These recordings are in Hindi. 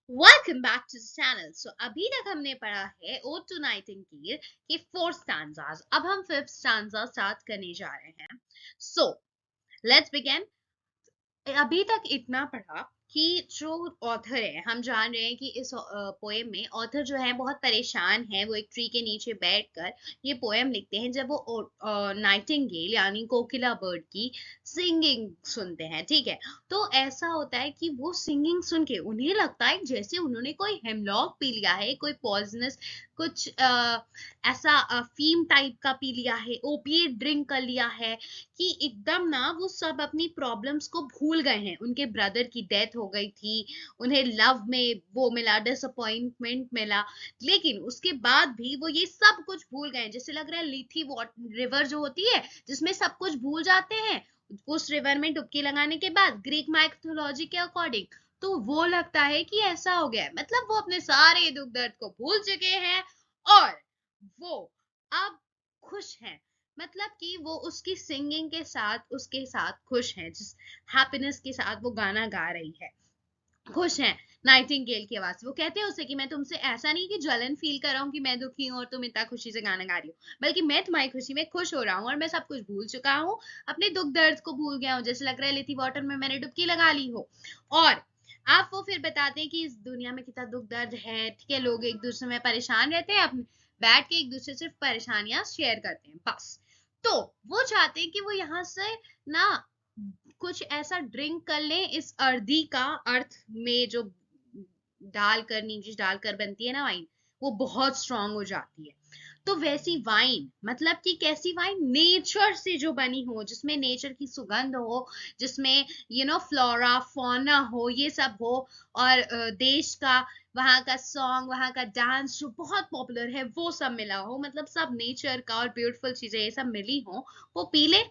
Welcome back to the channel. So अभी तक हमने पढ़ा है ओड टू नाइटिंगेल के 4 स्टैंजास। अब हम 5th स्टैंजा स्टार्ट करने जा रहे हैं। So let's begin. अभी तक इतना पढ़ा कि जो ऑथर है, हम जान रहे हैं कि इस पोएम में ऑथर जो है बहुत परेशान है। वो एक ट्री के नीचे बैठकर ये पोएम लिखते हैं जब वो नाइटिंगेल यानी कोकिला बर्ड की सिंगिंग सुनते हैं। ठीक है, तो ऐसा होता है कि वो सिंगिंग सुन के उन्हें लगता है जैसे उन्होंने कोई हेमलॉक पी लिया है, कोई पॉइजनस कुछ ऐसा फीम टाइप का पी लिया है, ओपिएट ड्रिंक कर लिया है कि एकदम ना वो सब अपनी प्रॉब्लम्स को भूल गए हैं। उनके ब्रदर की डेथ हो गई थी, उन्हें लव में वो मिला, डिसअपॉइंटमेंट मिला, लेकिन उसके बाद भी वो ये सब कुछ भूल गए। जैसे लग रहा है लीथी रिवर जो होती है जिसमें सब कुछ भूल जाते हैं, उस रिवर में डुबकी लगाने के बाद ग्रीक माइथोलॉजी के अकॉर्डिंग, तो वो लगता है कि ऐसा हो गया है। मतलब वो अपने सारे दुख दर्द को भूल चुके हैं और वो अब खुश हैं। मतलब कि वो उसकी सिंगिंग के साथ उसके साथ खुश हैं, जिस हैप्पीनेस के साथ वो गाना गा रही है, खुश हैं। नाइटिंगेल की आवाज से वो कहते हैं उसे कि मैं तुमसे ऐसा नहीं कि जलन फील कर रहा हूँ कि मैं दुखी हूँ और तुम इतना खुशी से गाना गा रही हो, बल्कि मैं तुम्हारी खुशी में खुश हो रहा हूँ और मैं सब कुछ भूल चुका हूँ, अपने दुख दर्द को भूल गया हूँ, जैसे लग रहा है लेथी वाटर में मैंने डुबकी लगा ली हो। और आप वो फिर बताते हैं कि इस दुनिया में कितना दुख दर्द है। ठीक है, लोग एक दूसरे में परेशान रहते हैं, अपने बैठ के एक दूसरे से परेशानियां शेयर करते हैं बस। तो वो चाहते हैं कि वो यहाँ से ना कुछ ऐसा ड्रिंक कर लें इस अर्दी का, अर्थ में जो डालकर, नीचे डालकर बनती है ना वाइन, वो बहुत स्ट्रांग हो जाती है। तो वैसी वाइन, मतलब कि कैसी वाइन, नेचर से जो बनी हो, जिसमें नेचर की सुगंध हो, जिसमें फ्लोरा फौना हो, ये सब हो, और देश का, वहाँ का सॉन्ग, वहाँ का डांस जो बहुत पॉपुलर है वो सब मिला हो, मतलब सब नेचर का और ब्यूटीफुल चीजें ये सब मिली हो, वो पी ले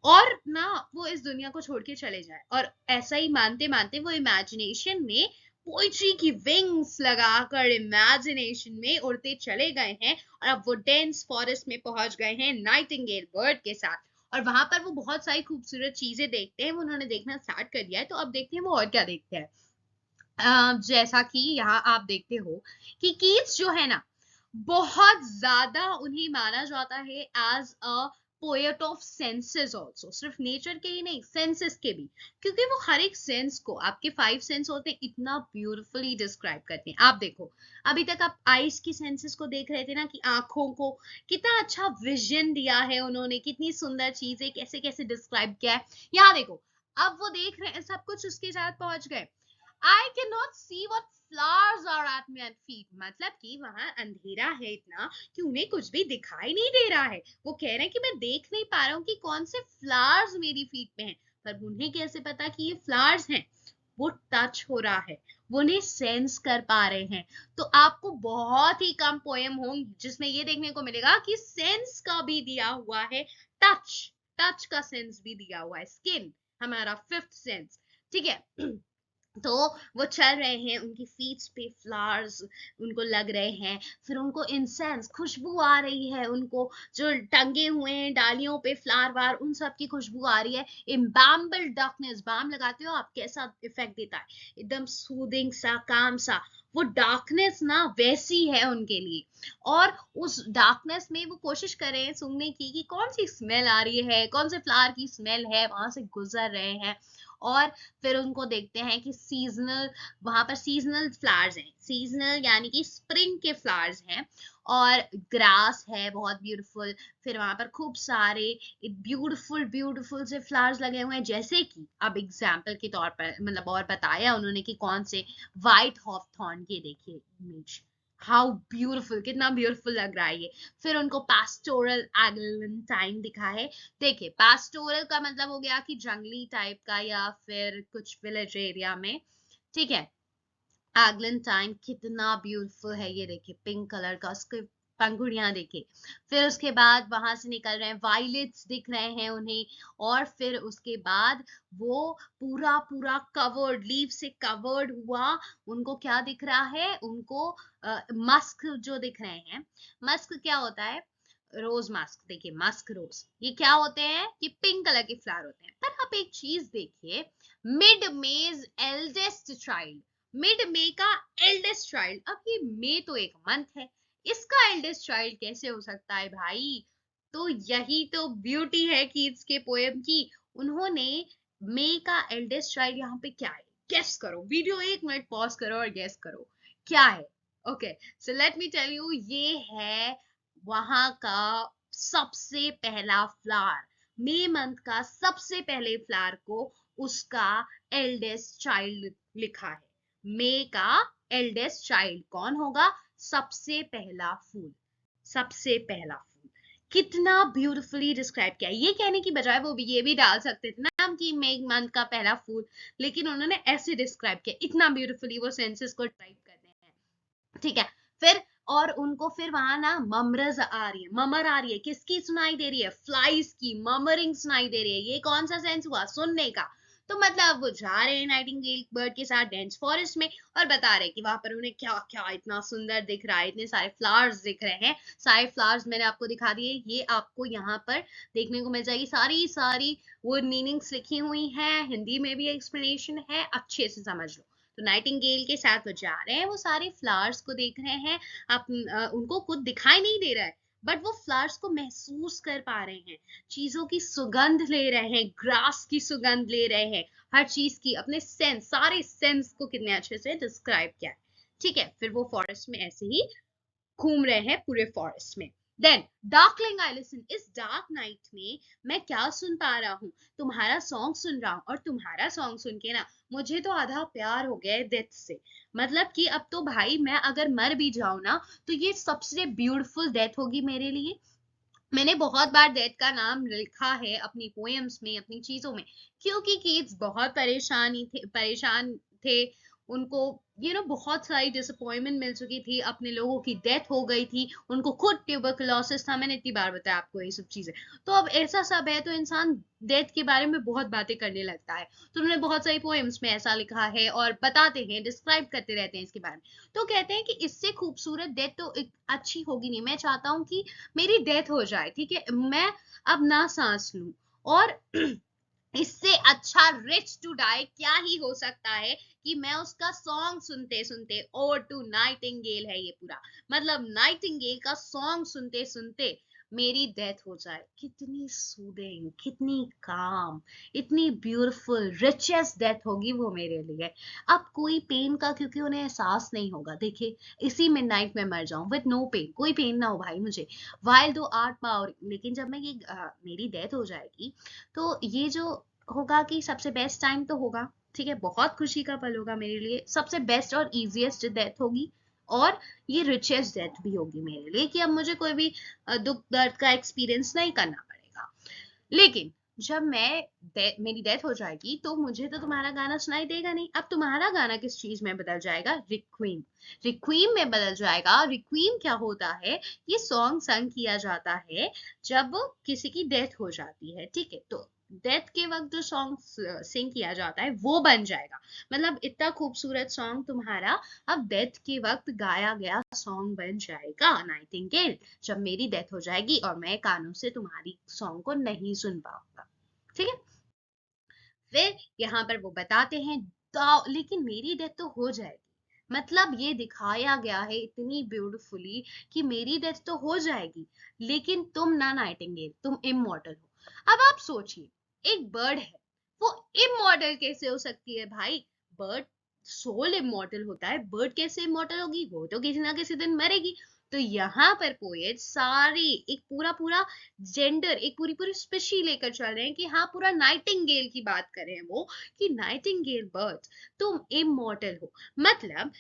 और ना वो इस दुनिया को छोड़ के चले जाए। और ऐसा ही मानते मानते वो इमेजिनेशन में पोइट्री की विंग्स लगाकर इमेजिनेशन में उड़ते चले गए हैं और अब वो डेंस फॉरेस्ट में पहुंच गए हैं नाइटिंगेल बर्ड के साथ। और वहां पर वो बहुत सारी खूबसूरत चीजें देखते हैं, वो उन्होंने देखना स्टार्ट कर दिया है। तो अब देखते हैं वो और क्या देखते हैं। जैसा कि यहाँ आप देखते हो कि कीट्स जो है ना, बहुत ज्यादा उन्हें माना जाता है as a poet of senses also, सिर्फ नेचर के ही नहीं, सेंसेस के भी, क्योंकि वो हर एक सेंस को, आपके 5 सेंस होते हैं, इतना ब्यूटिफुली डिस्क्राइब करते हैं। आप देखो, अभी तक आप आईज की सेंसेस को देख रहे थे ना, कि आंखों को कितना अच्छा विजन दिया है उन्होंने, कितनी सुंदर चीजें कैसे कैसे डिस्क्राइब किया है। यहाँ देखो, अब वो देख रहे हैं सब कुछ, उसके साथ पहुंच गए। I cannot see what flowers are at my feet, मतलब कि वहां अंधेरा है इतना कि उन्हें कुछ भी दिखाई नहीं दे रहा है। वो कह रहे हैं कि मैं देख नहीं पा रहा हूँ कि कौन से फ्लावर्स मेरी फीट पे हैं, पर उन्हें कैसे पता कि ये फ्लावर्स हैं? वो टच हो रहा है, वो उन्हें सेंस कर पा रहे हैं। तो आपको बहुत ही कम पोएम होंगे जिसमें ये देखने को मिलेगा कि सेंस का भी दिया हुआ है, टच, टच का सेंस भी दिया हुआ है, स्किन हमारा 5th सेंस। ठीक है, तो वो चल रहे हैं, उनकी फीट्स पे फ्लावर्स उनको लग रहे हैं, फिर उनको इंसेंस खुशबू आ रही है, उनको जो टंगे हुए हैं डालियों पे फ्लावर वार, उन सब की खुशबू आ रही है। इम्बाम्बल डार्कनेस, बाम लगाते हो आप, कैसा इफेक्ट देता है, एकदम सूदिंग सा, काम सा। वो डार्कनेस ना वैसी है उनके लिए। और उस डार्कनेस में वो कोशिश कर रहे हैं सुनने की कि कौन सी स्मेल आ रही है, कौन से फ्लावर की स्मेल है, वहां से गुजर रहे हैं। और फिर उनको देखते हैं कि सीजनल, वहां पर सीजनल फ्लावर्स हैं, सीजनल यानी कि स्प्रिंग के फ्लावर्स हैं, और ग्रास है बहुत ब्यूटीफुल। फिर वहां पर खूब सारे ब्यूटीफुल ब्यूटीफुल से फ्लावर्स लगे हुए हैं, जैसे कि अब एग्जाम्पल के तौर पर, मतलब और बताया उन्होंने कि कौन से, व्हाइट हॉथॉर्न के देखिए इमेज, हाउ ब्यूटीफुल, कितना ब्यूटीफुल लग रहा है ये। फिर उनको पास्टोरल एग्लेंटाइन दिखा है। देखिए, पास्टोरल का मतलब हो गया कि जंगली टाइप का या फिर कुछ विलेज एरिया में। ठीक है, एग्लेंटाइन कितना ब्यूटीफुल है, ये देखिए पिंक कलर का, उसके पंखुड़ियां देखिए। फिर उसके बाद वहां से निकल रहे हैं, वायलेट्स दिख रहे हैं उन्हें। और फिर उसके बाद वो पूरा पूरा कवर्ड, लीव से कवर्ड हुआ, उनको क्या दिख रहा है, उनको मस्क जो दिख रहे हैं। मस्क क्या होता है? रोज मास्क, देखिए मस्क रोज, ये क्या होते हैं कि पिंक कलर के फ्लावर होते हैं। पर आप एक चीज देखिए, मिड मेज एल्डेस्ट चाइल्ड, मिड मे का एल्डेस्ट चाइल्ड, अब ये मे तो एक मंथ है, इसका एल्डेस्ट चाइल्ड कैसे हो सकता है भाई? तो यही तो ब्यूटी है कीट्स के पोएम की। उन्होंने मे का एल्डेस्ट चाइल्ड यहाँ पे क्या है, गेस करो, वीडियो 1 मिनट पॉज करो और गेस करो क्या है। Okay, so let me tell you, ये है वहां का सबसे पहला फ्लावर। मई मंथ का सबसे पहले फ्लावर को उसका एल्डेस्ट चाइल्ड लिखा है। मई का एल्डेस्ट चाइल्ड कौन होगा? सबसे पहला फूल, सबसे पहला फूल। कितना ब्यूटीफुली डिस्क्राइब किया। ये कहने की बजाय वो भी ये भी डाल सकते थे ना कि मई मंथ का पहला फूल, लेकिन उन्होंने ऐसे डिस्क्राइब किया, इतना ब्यूटीफुली वो सेंसेस को ड्राइव करते हैं। ठीक है, फिर और उनको फिर वहां ना ममरज आ रही है, ममर आ रही है, किसकी सुनाई दे रही है? फ्लाइज की ममरिंग सुनाई दे रही है। ये कौन सा सेंस हुआ? सुनने का। तो मतलब वो जा रहे हैं नाइटिंगेल बर्ड के साथ डेंस फॉरेस्ट में और बता रहे हैं कि वहां पर उन्हें क्या क्या इतना सुंदर दिख रहा है, इतने सारे फ्लावर्स दिख रहे हैं। सारे फ्लावर्स मैंने आपको दिखा दिए, ये आपको यहाँ पर देखने को मिल जाएगी, सारी सारी वो मीनिंग्स लिखी हुई हैं, हिंदी में भी एक्सप्लेनेशन है, अच्छे से समझ लो। तो नाइटिंगेल के साथ वो जा रहे हैं, वो सारे फ्लावर्स को देख रहे हैं। उनको खुद दिखाई नहीं दे रहा है, बट वो फ्लावर्स को महसूस कर पा रहे हैं, चीजों की सुगंध ले रहे हैं, ग्रास की सुगंध ले रहे हैं, हर चीज की अपने सेंस, सारे सेंस को कितने अच्छे से डिस्क्राइब किया है। ठीक है, फिर वो फॉरेस्ट में ऐसे ही घूम रहे हैं पूरे फॉरेस्ट में। देन डार्कलिंग आई लिसन, इस डार्क नाइट में मैं क्या सुन पा रहा हूँ? तुम्हारा सॉन्ग सुन रहा हूँ, और तुम्हारा सॉन्ग सुन के ना मुझे तो आधा प्यार हो गया है डेथ से। मतलब कि अब तो भाई मैं अगर मर भी जाऊं ना, तो ये सबसे ब्यूटीफुल डेथ होगी मेरे लिए। मैंने बहुत बार डेथ का नाम लिखा है अपनी पोएम्स में, अपनी चीजों में, क्योंकि किड्स बहुत परेशान थे। उनको बहुत सारी डिसअपॉइंटमेंट मिल चुकी थी, अपने लोगों की डेथ हो गई थी, उनको खुद ट्यूबरकुलोसिस था, मैंने इतनी बार बताया आपको ये सब चीजें। तो अब ऐसा सब है तो इंसान डेथ के बारे में बहुत बातें करने लगता है। तो उन्होंने बहुत सारी पोएम्स में ऐसा लिखा है और बताते हैं, डिस्क्राइब करते रहते हैं इसके बारे में। तो कहते हैं कि इससे खूबसूरत डेथ तो अच्छी होगी नहीं। मैं चाहता हूँ कि मेरी डेथ हो जाए, ठीक है, मैं अब ना सांस लूं, और इससे अच्छा रिच टू डाई क्या ही हो सकता है कि मैं उसका सॉन्ग सुनते सुनते, ओ टू नाइटिंगेल है ये पूरा, मतलब नाइटिंगेल का सॉन्ग सुनते सुनते मेरी डेथ हो जाए। कितनी सूदिंग, कितनी काम, इतनी ब्यूटीफुल रिचेस्ट डेथ होगी वो मेरे लिए। अब कोई पेन का क्योंकि उन्हें एहसास नहीं होगा। देखिए, इसी मिडनाइट में मर जाऊं विद नो पेन, कोई पेन ना हो भाई मुझे, वाइल दो आर्ट पावर, लेकिन जब मैं ये मेरी डेथ हो जाएगी, तो ये जो होगा कि सबसे बेस्ट टाइम तो होगा, ठीक है, बहुत खुशी का पल होगा मेरे लिए, सबसे बेस्ट और इजीएस्ट डेथ होगी, और ये रिचेस्ट डेथ भी होगी मेरे लिए, कि अब मुझे कोई भी दुख दर्द का एक्सपीरियंस नहीं करना पड़ेगा। लेकिन जब मेरी डेथ हो जाएगी, तो मुझे तो तुम्हारा गाना सुनाई देगा नहीं। अब तुम्हारा गाना किस चीज में बदल जाएगा? रिक्वीम, रिक्वीम में बदल जाएगा। रिक्वीम क्या होता है? ये सॉन्ग संग किया जाता है जब किसी की डेथ हो जाती है, ठीक है, तो डेथ के वक्त जो सॉन्ग सिंग किया जाता है वो बन जाएगा। मतलब इतना खूबसूरत सॉन्ग तुम्हारा अब डेथ के वक्त गाया गया सॉन्ग बन जाएगा नाइटिंगेल, जब मेरी डेथ हो जाएगी और मैं कानों से तुम्हारी सॉन्ग को नहीं सुन पाऊंगा। ठीक है, फिर यहाँ पर वो बताते हैं, लेकिन मेरी डेथ तो हो जाएगी, मतलब ये दिखाया गया है इतनी ब्यूटीफुली कि मेरी डेथ तो हो जाएगी, लेकिन तुम ना नाइटिंगेल, तुम इमॉर्टल हो। अब आप सोचिए, एक बर्ड है, वो इमॉर्टल कैसे हो सकती है भाई? बर्ड सोल इमॉर्टल होता है, बर्ड कैसे इमॉर्टल होगी? वो तो किसी ना किसी दिन मरेगी। तो यहाँ पर पोएट सारी एक पूरा पूरा जेंडर, एक पूरी पूरी स्पेशी लेकर चल रहे हैं कि हाँ, पूरा नाइटिंगेल की बात कर रहे हैं वो, कि नाइटिंगेल बर्ड तुम इमॉर्टल हो। मतलब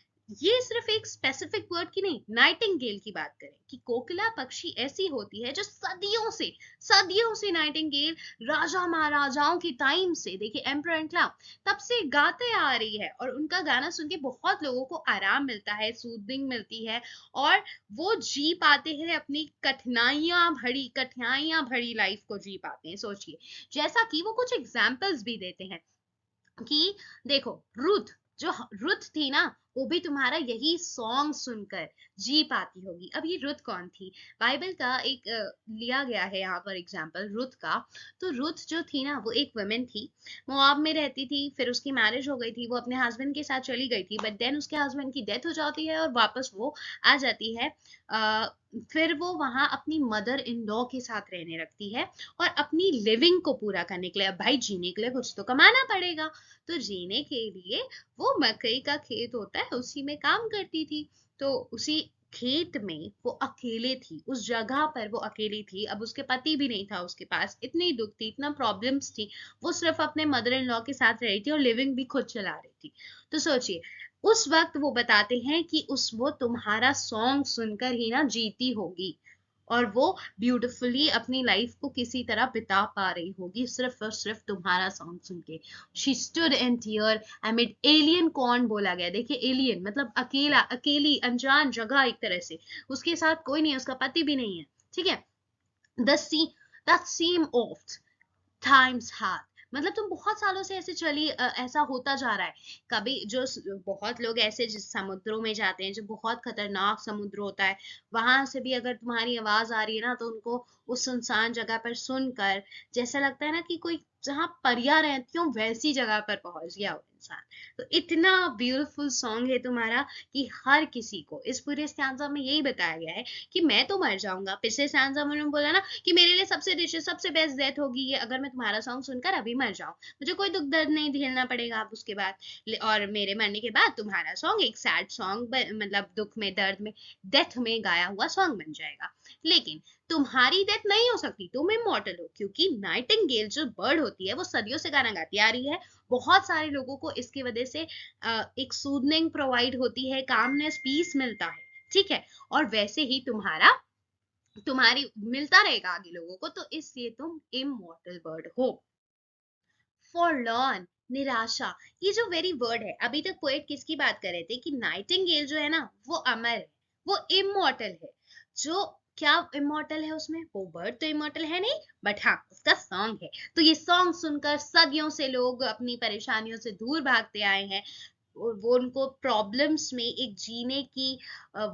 ये सिर्फ एक स्पेसिफिक वर्ड की नहीं, नाइटिंगेल की बात करें कि कोकिला पक्षी ऐसी होती है जो सदियों से नाइटिंगेल राजा महाराजाओं की टाइम से, देखिए एम्परर एंड क्लाउन, तब से गाते आ रही है, और उनका गाना सुन के बहुत लोगों को आराम मिलता है, सूदिंग मिलती है, और वो जी पाते हैं अपनी कठिनाइयां भरी लाइफ को जी पाते हैं। सोचिए, जैसा कि वो कुछ एग्जाम्पल्स भी देते हैं कि देखो, रुथ, जो रुथ थी ना, वो भी तुम्हारा यही सॉन्ग सुनकर जी पाती होगी। अब ये रुत कौन थी? बाइबल का एक लिया गया है यहाँ पर एग्जाम्पल रुत का। तो रुत जो थी ना, वो एक वुमेन थी, मोआब में रहती थी, फिर उसकी मैरिज हो गई थी, वो अपने हस्बैंड के साथ चली गई थी, बट देन उसके हस्बैंड की डेथ हो जाती है और वापस वो आ जाती है। फिर वो वहां अपनी मदर इन लॉ के साथ रहने लगती है और अपनी लिविंग को पूरा करने के लिए, अब भाई जीने के लिए कुछ तो कमाना पड़ेगा, तो जीने के लिए वो मकई का खेत होता है उसी में काम करती थी। तो उसी खेत में वो अकेले थी, उस जगह पर वो अकेली थी। अब उसके पति भी नहीं था उसके पास, इतनी दुख थी, इतना प्रॉब्लम्स थी, वो सिर्फ अपने मदर इन लॉ के साथ रही थी और लिविंग भी खुद चला रही थी। तो सोचिए, उस वक्त वो बताते हैं कि उस वो तुम्हारा सॉन्ग सुनकर ही ना जीती होगी और वो ब्यूटिफुली अपनी लाइफ को किसी तरह बिता पा रही होगी सिर्फ और सिर्फ तुम्हारा सॉन्ग सुन के। She stood in tear amid alien कौन बोला गया, देखिए एलियन मतलब अकेला, अकेली अनजान जगह एक तरह से, उसके साथ कोई नहीं है, उसका पति भी नहीं है, ठीक है। The sea that seem of times hard, मतलब तुम बहुत सालों से ऐसे चली, ऐसा होता जा रहा है। कभी जो बहुत लोग ऐसे जिस समुद्रों में जाते हैं जो बहुत खतरनाक समुद्र होता है, वहां से भी अगर तुम्हारी आवाज आ रही है ना, तो उनको उस सुनसान जगह पर सुनकर जैसा लगता है ना कि कोई जहाँ परियां रहती हो वैसी जगह पर पहुंच गया वो इंसान। तो इतना ब्यूटीफुल सॉन्ग है तुम्हारा कि हर किसी को, इस पूरे स्टैंजा में यही बताया गया है कि मैं तो मर जाऊंगा। पिछले स्टैंजा में उन्होंने बोला ना कि मेरे लिए सबसे रिचेस्ट सबसे बेस्ट डेथ होगी ये, अगर मैं तुम्हारा सॉन्ग सुनकर अभी मर जाऊं, मुझे कोई दुख दर्द नहीं झेलना पड़ेगा अब उसके बाद, और मेरे मरने के बाद तुम्हारा सॉन्ग एक सैड सॉन्ग, मतलब दुख में दर्द में डेथ में गाया हुआ सॉन्ग बन जाएगा। लेकिन तुम्हारी डेथ नहीं हो सकती, तुम इमॉर्टल हो, क्योंकि नाइटिंगेल जो बर्ड होती है वो सदियों से गाना गाती आ रही है। बहुत सारे लोगों को इसकी वजह से एक सूदनिंग प्रोवाइड होती है, कामनेस पीस मिलता है, ठीक है। और वैसे ही तुम्हारी मिलता रहेगा आगे लोगों को, तो इसलिए तुम इमॉर्टल बर्ड हो। फॉरलॉर्न, निराशा, ये जो वेरी वर्ड है, अभी तक पोएट किसकी बात कर रहे थे कि नाइटिंगेल जो है ना वो अमर है, वो इमॉर्टल है। जो क्या इमॉर्टल है उसमें, वो बर्ड तो इमॉर्टल है नहीं, बट हाँ उसका सॉन्ग है। तो ये सॉन्ग सुनकर सदियों से लोग अपनी परेशानियों से दूर भागते आए हैं, वो उनको प्रॉब्लम्स में एक जीने की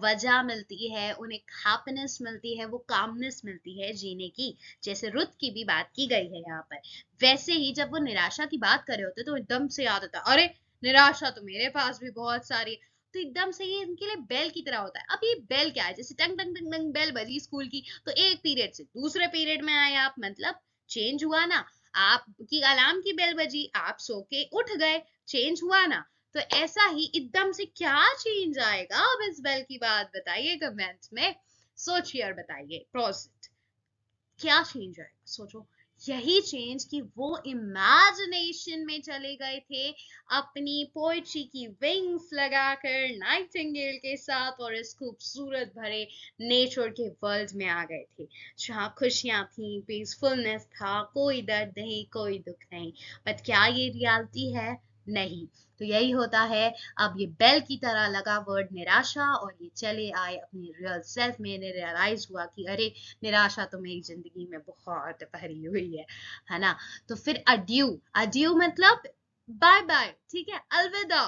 वजह मिलती है, उन्हें हैप्पीनेस मिलती है, वो कामनेस मिलती है जीने की। जैसे रुत की भी बात की गई है यहाँ पर, वैसे ही जब वो निराशा की बात कर रहे होते तो एकदम से याद आता, अरे निराशा तो मेरे पास भी बहुत सारी है। तो एकदम से ये इनके लिए बेल की तरह होता है। अब ये बेल क्या है, जैसे टंग टंग टंग टंग बेल बजी स्कूल की, तो एक पीरियड से दूसरे पीरियड में आए आप, मतलब चेंज हुआ ना। आपकी अलार्म की बेल बजी, आप सो के उठ गए, चेंज हुआ ना। तो ऐसा ही एकदम से क्या चेंज आएगा अब इस बेल की बात बताइए कमेंट्स में, सोचिए और बताइए प्रोसेस क्या चेंज आएगा, सोचो। यही चेंज कि वो इमेजिनेशन में चले गए थे, अपनी पोएट्री की विंग्स लगाकर नाइटिंगेल के साथ, और इस खूबसूरत भरे नेचर के वर्ल्ड में आ गए थे, जहाँ खुशियां थी, पीसफुलनेस था, कोई दर्द नहीं, कोई दुख नहीं। बट क्या ये रियलिटी है? नहीं। तो यही होता है, अब ये बेल की तरह लगा वर्ड निराशा, और ये चले आए अपनी रियल सेल्फ में, इन्हें रियलाइज हुआ कि अरे निराशा तो मेरी जिंदगी में बहुत भरी हुई है ना। तो फिर अड्यू, अड्यू मतलब बाय बाय, ठीक है, अलविदा।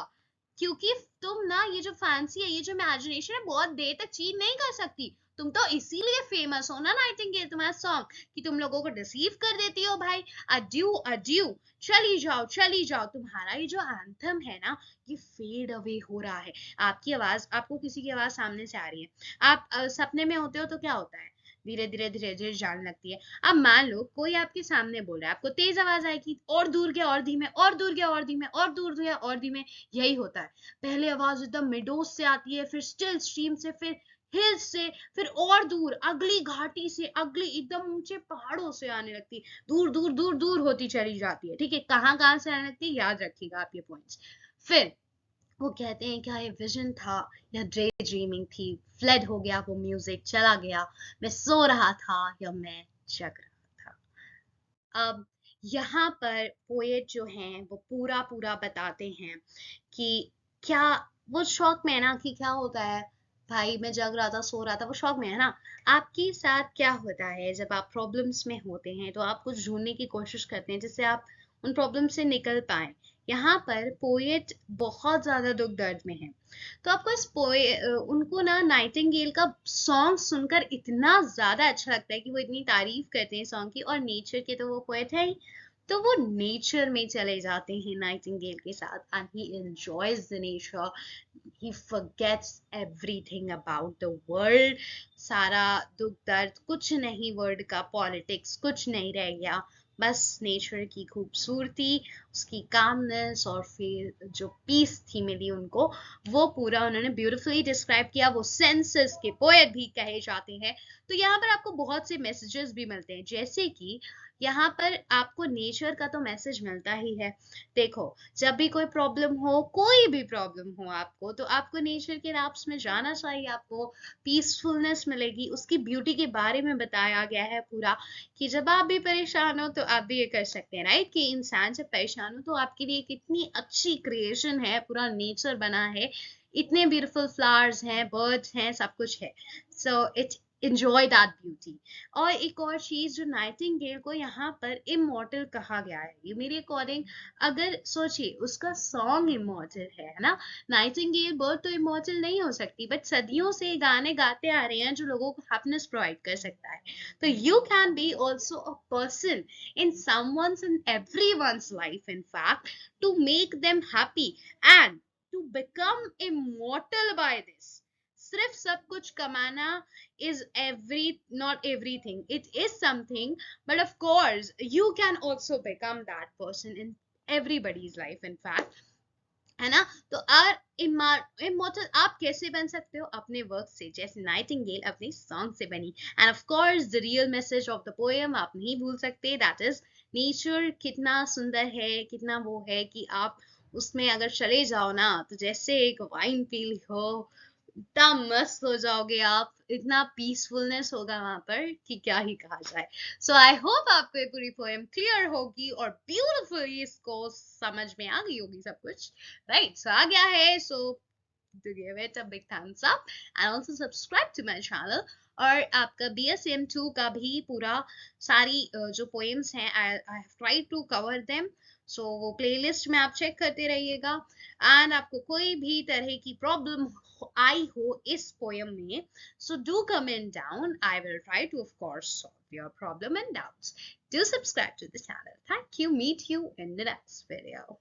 क्योंकि तुम ना ये जो फैंसी है, ये जो इमेजिनेशन है, बहुत देर तक चीज नहीं कर सकती। तुम तो इसीलिए फेमस हो ना नाइटिंगेल, तुम्हारा सॉन्ग, कि तुम लोगों को डिसीव कर देती हो भाई। अड्यू अड्यू, चली जाओ चली जाओ। तुम्हारा ये जो एंथम है ना, ये फेड अवे हो रहा है। आपकी आवाज, आपको किसी की आवाज सामने से आ रही है, आप सपने में होते हो तो क्या होता है, धीरे धीरे धीरे धीरे जान लगती है। अब मान लो कोई आपके सामने बोल रहा है, आपको तेज आवाज आएगी, और दूर गया और धीमे, और दूर गया और धीमे, और दूर गया और धीमे। यही होता है, पहले आवाज एकदम मिडोस से आती है, फिर स्टिल स्ट्रीम से, फिर हिल्स से, फिर और दूर अगली घाटी से, अगली एकदम ऊंचे पहाड़ों से आने लगती है, दूर दूर दूर दूर होती चली जाती है, ठीक है। कहाँ कहाँ से आने लगती है, याद रखिएगा आप ये पॉइंट्स। फिर वो कहते हैं क्या ये विजन था या डे ड्रीमिंग थी, फ्लड हो गया वो म्यूजिक, चला गया, मैं सो रहा था या मैं जग रहा था। अब यहाँ पर पोएट जो हैं वो पूरा पूरा बताते हैं कि क्या, वो शौक में है ना कि क्या होता है, भाई मैं जग रहा था सो रहा था, वो शौक में है ना। आपके साथ क्या होता है जब आप प्रॉब्लम्स में होते हैं, तो आप कुछ ढूंढने की कोशिश करते हैं जिससे आप उन प्रॉब्लम से निकल पाए, यहाँ पर पोएट बहुत ज्यादा दुख दर्द में है, तो आपको उनको ना नाइटिंगेल का सॉन्ग सुनकर इतना ज्यादा अच्छा लगता है कि वो इतनी तारीफ करते हैं सॉन्ग की, और नेचर के तो वो पोएट है ही, तो वो नेचर में चले जाते हैं नाइटिंगेल के साथ, and he enjoys the nature, he forgets everything about the world, सारा दुख दर्द कुछ नहीं, वर्ल्ड का पॉलिटिक्स कुछ नहीं रह गया, बस नेचर की खूबसूरती, उसकी कामनेस, और फिर जो पीस थी मिली उनको, वो पूरा उन्होंने ब्यूटीफुली डिस्क्राइब किया। वो सेंसेस के पोएट भी कहे जाते हैं। तो यहाँ पर आपको बहुत से मैसेजेस भी मिलते हैं, जैसे कि यहाँ पर आपको नेचर का तो मैसेज मिलता ही है। देखो, जब भी कोई प्रॉब्लम हो, कोई भी प्रॉब्लम हो आपको, तो आपको नेचर के रैप्स में जाना चाहिए, आपको पीसफुलनेस मिलेगी। उसकी ब्यूटी के बारे में बताया गया है पूरा, कि जब आप भी परेशान हो तो आप भी ये कर सकते हैं, राइट? कि इंसान जब परेशान हो तो आपके लिए कितनी अच्छी क्रिएशन है, पूरा नेचर बना है, इतने ब्यूटीफुल फ्लावर्स हैं, बर्ड्स हैं, सब कुछ है। So it enjoy that beauty। और एक और चीज, जो नाइटिंगेल को यहाँ पर इमॉर्टल कहा गया है, ये मेरे अकॉर्डिंग, अगर सोचिए उसका सॉन्ग इमॉर्टल है ना, नाइटिंगेल बर्ड तो इमॉर्टल नहीं हो सकती, बट सदियों से गाने गाते आ रहे हैं जो लोगों को हैप्पीनेस प्रोवाइड कर सकता है। तो you can be also a person in someone's in everyone's life, in fact, to make them happy and to become immortal by this. सिर्फ सब कुछ कमाना is not everything, it is something, but of course you can also become that person in everybody's life, in fact, है ना? तो इमॉर्टल आप कैसे बन सकते हो? अपने वर्क से, जैसे नाइटिंगेल अपने सॉन्ग से बनी। End of course the real message of the poem आप नहीं भूल सकते, दैट इज नेचर कितना सुंदर है, कितना वो है कि आप उसमें अगर चले जाओ ना, तो जैसे एक वाइन फील हो, इतना मस्त हो जाओगे आप, इतना पीसफुलनेस होगा वहां पर कि क्या ही कहा जाए। सो आई होप आपको ये पूरी पोएम क्लियर होगी और ब्यूटीफुली इसको समझ में आ गई होगी सब कुछ, राइट? सो आ गया है, सो to give it a big thumbs up and also subscribe to my channel। और आपका BSM2 का भी पूरा सारी जो पोएम्स हैं, I have tried to cover them, सो वो प्लेलिस्ट में आप चेक करते रहिएगा। एंड आपको कोई भी तरह की प्रॉब्लम आई हो इस पोएम में, so do comment down, I will try to of course solve your problem and doubts। Do subscribe to the channel। Thank you, meet you in the next video।